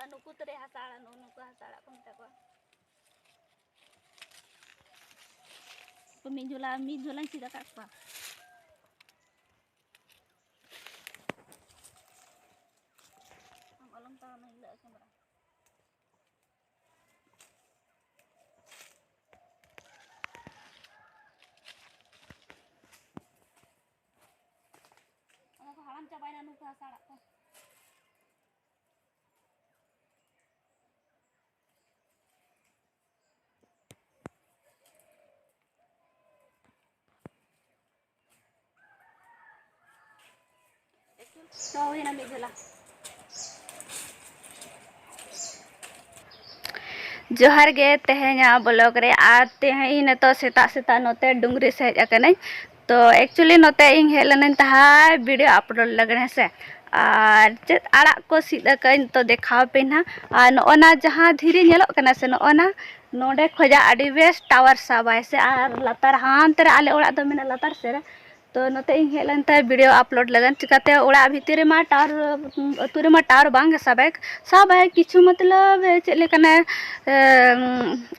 नुकु तरे हासाड़ा नुकु हासाड़ा को मिटा को मी झोला सीधा काटवा अलम ता नहीं ले कैमरा को हाड़ाम चाबायना नुकु हासाड़ा को तो हेना मी झोला जोहार गे तेहेना ब्लॉग रे आ तेहे नतो सेता सेता नोते डुंगरी से हेज अकनै तो एक्चुअली नोते इन हेलनन तहा वीडियो अपलोड लगने से और चेत आड़ा को सीदकन तो देखाव पे ना और नोना जहां धीरे नेलो कना से नोना नोडे खोजा अडी बेस टावर साबाय से और लतार हांत रे आले ओड़ा दो मेना लतार से रे तो नोते इन हेलन त वीडियो अपलोड लगन चिकाते ओड़ा भीतर मा टावर अतुरे मा टावर बांग साबाय किछु मतलब चले कना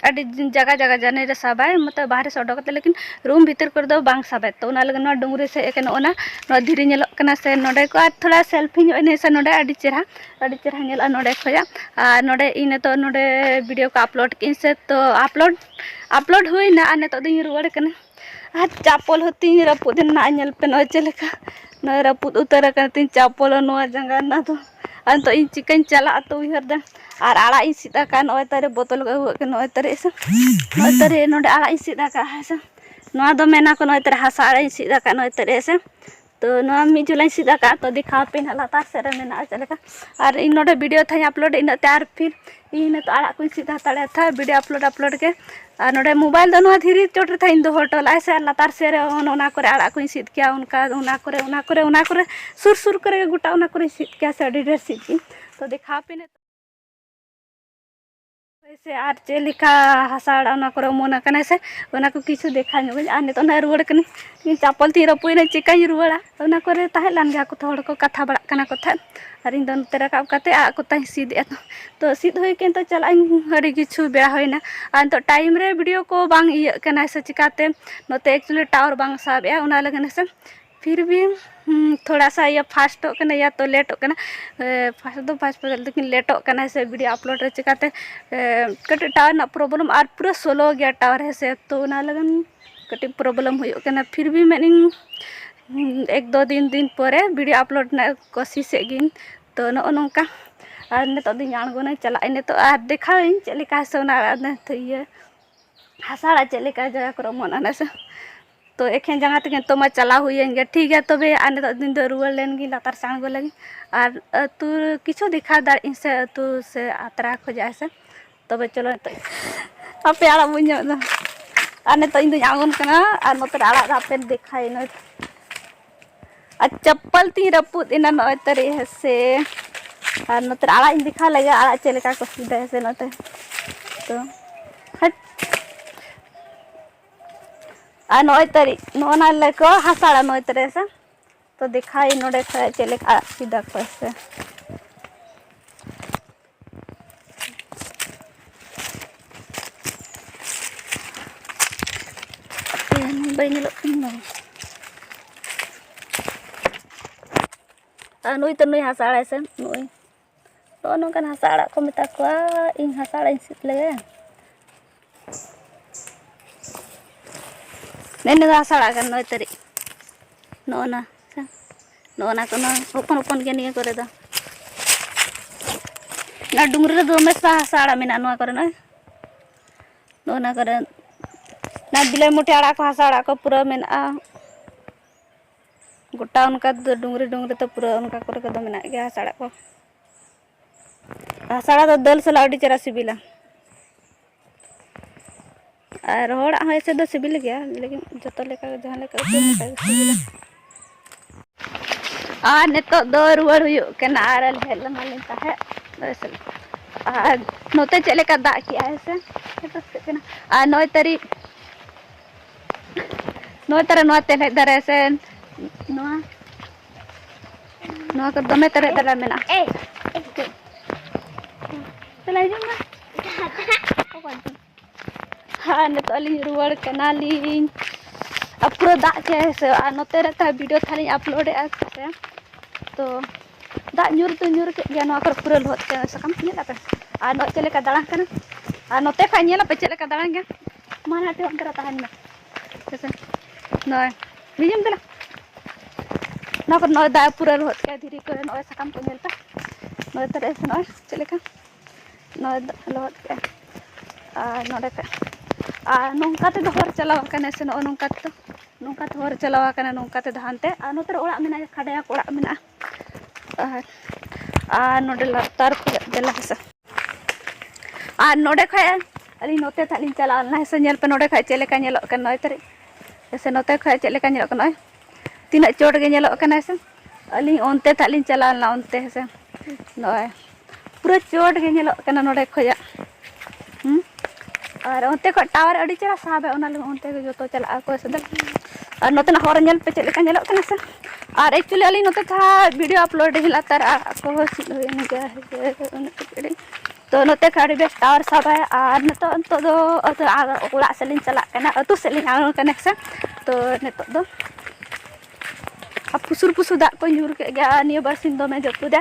अडी जगह जगह जाने रे साबाय मतलब बाहर से ओडकते लेकिन रूम भीतर कर दो बांग साबाय तो ओना लगन डुंगरी से एकन ओना नो धीरे नेलो कना से नोडे को थोड़ा सेल्फी ने से नोडे अडी चेहरा नेला नोडे खोया आ नोडे इन तो नोडे वीडियो को अपलोड किन से तो अपलोड हुईना आ नेतो दिन रुवाड़ कना आ चापल होती रपुदिन ना नेल पे नो चलेका नो रपुद उतर तीन चापल नो जंगा ना तो अंत इन चिकन चला तो उहर द और आड़ा इन सीधा का नो तरे बोतल को नो तरे से नो तरे नो आड़ा इन सीधा का है नो दो मेना को नो तरे हासा आड़ा इन सीधा का नो तरे से तो नो मी जुलाई सीधा का तो दिखा पे ना लाता से रे मेना चलेका और इन नोडे वीडियो था अपलोड इन तैयार फिर इन तो आड़ा को सीधा तड़े था वीडियो अपलोड के और नोडे मोबाइल दो धीरे चोट था इन दो होटल ऐसे लातार से आड़ा को सीध किया उनका सुर करे गोटा सीध किया से अड़ी ढेर सीध की तो दिखा पे से और चेलिका हासाड़ा मन करना से को किछु देखा नित रुआड़ कनी चापल ती रपुना चिका रुआड़ा तहलान गया को कथा बड़ा कथा और इन नोते रकाब कते आ को सीध तो सीध हुई तो चला अड़ी किछु बेड़ा होना और तो टाइम रे वीडियो को बांग इया से चिकाते नोते एक्चुअली टावर बांग साब लगन से फिर भी थोड़ा सा ये फास्ट होना या तो लेट होना फास्ट लेकिन लेट होना से वीडियो अपलोड रे चिकाते कटे टावर ना प्रॉब्लम और पूरा सोलो गया टावर है से तो ना लगन कटे प्रॉब्लम होना फिर भी मैं एक दो दिन पर वीडियो अपलोड ना कोशिश गिन तो नौका और नितो दिन आड़गोना चला नितो और देखा चलिका से ये हासाड़ा चलिका जगह को मन से तो एखें जगह तक तो मैं चला हुई गया ठीक है तबे तो नितो दिन दो रुआड़ लेन गी लातार सांगो लगी और तू किछु दिखा दाड़ से तू से आतरा खोजा से तबे चलो तो आपे आड़ा बुझ और नितो इन आगन कना और नोते आड़ा आपे दिखाई न और चप्पल ती रपुद इन नय तरे है से और नोते आड़ा इन दिखा लगे आड़ा चलेका को सीधा है से नोते तो और नय तरी नोना लेको हासाड़ा नय तरे से तो दिखाई नोडे चलेका सीधा को से नुई तो नुई हासाड़ा से नुई तो नौकान हासाड़ा को मेता को इन हासाड़ा सीध लगे नेने हासाड़ा का नय तरी नोना को ओपन ओपन के निये करे ना डुंगरी दो हमेशा हासाड़ा मेना नोआ करे नोना करे ना बिलाई मुठी आड़ा को हासाड़ा को पूरा मेना गोटा उनका डुंगरी तो पूरा उनका करे को मेना गया हासाड़ा को हासाड़ा तो दल सला अड़ी चरा सिबिला और होड़ा ऐसे दो सिबिल गया लेकिन जतो लेका जहां लेका सिबिला और नितो दो रुआड़ हुई कना आरल हेल मालिन ताहे वैसे और नोते चले का दा किया ऐसे तो कना और नय तरी तेने दरे से नोआ को दमे तरे दरा मेना चला जाऊंगा हाँ नितो अली रुआड़ कनाली अब पूरा दाग के से आ नोते रहता वीडियो थाली अपलोड से तो दाग न्यूर तो न्यूर के गया नोकर पूरा लोट के सकम नेला पे आ नो चले का दाड़ा कना आ नोते खा नेला पे चले का दाड़ा गया माना टे अंकरा तहन में कैसे नो निजम दला नोकर नो दा पूरा लोट के धीरे करे नो सकम को नेलता नो तरे से नो चले का नो लोट के आ नोडे पे आ नोंकाते दो हर चलावा कने से नो नोंकाते हर चलावा कने नोंकाते धानते आ नोतर ओड़ा मेना खड़या ओड़ा मेना आ नोडे लतार देला से आ नोडे खय अली नोते थाली चला ना से नेल पे नोडे खय चले का नेलो कन नय तरे से नोते खय चले का नेलो कन तीना चोट गे नेलो कन से अली ओनते थाली चला ना ओनते से नय पूरा चोट गे नेलो कन नोडे खया और उनते को टावर अड़ी चला साहब है उन्हें उनते को जो तो चला को सदल और नोते ना हॉर्न जल पे चले का जलो कना से और एक्चुअली अली नोते था वीडियो अपलोड हिला तर को होने गया तो नोते खाड़ी बेस टावर साहब है और नतो दो ओड़ा से लिन चला कना अतु से लिन आनो कने से तो नतो दो अब पुसुर दाग को न्यूर के गया निया बरसिन दो में जपुदा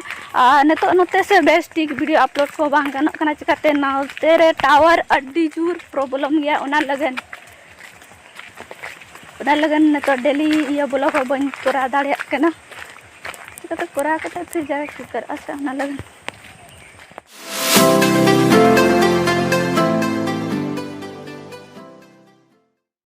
नतो नोते से बेस ठीक वीडियो अपलोड को बांग गानो कना चिकाते नाउते रे टावर अड्डी जोर प्रॉब्लम गया ओना लगन नतो डेली ये ब्लॉग बन करा दाड़िया कना चिकाते करा कते फिर जाए कर अच्छा ओना लगन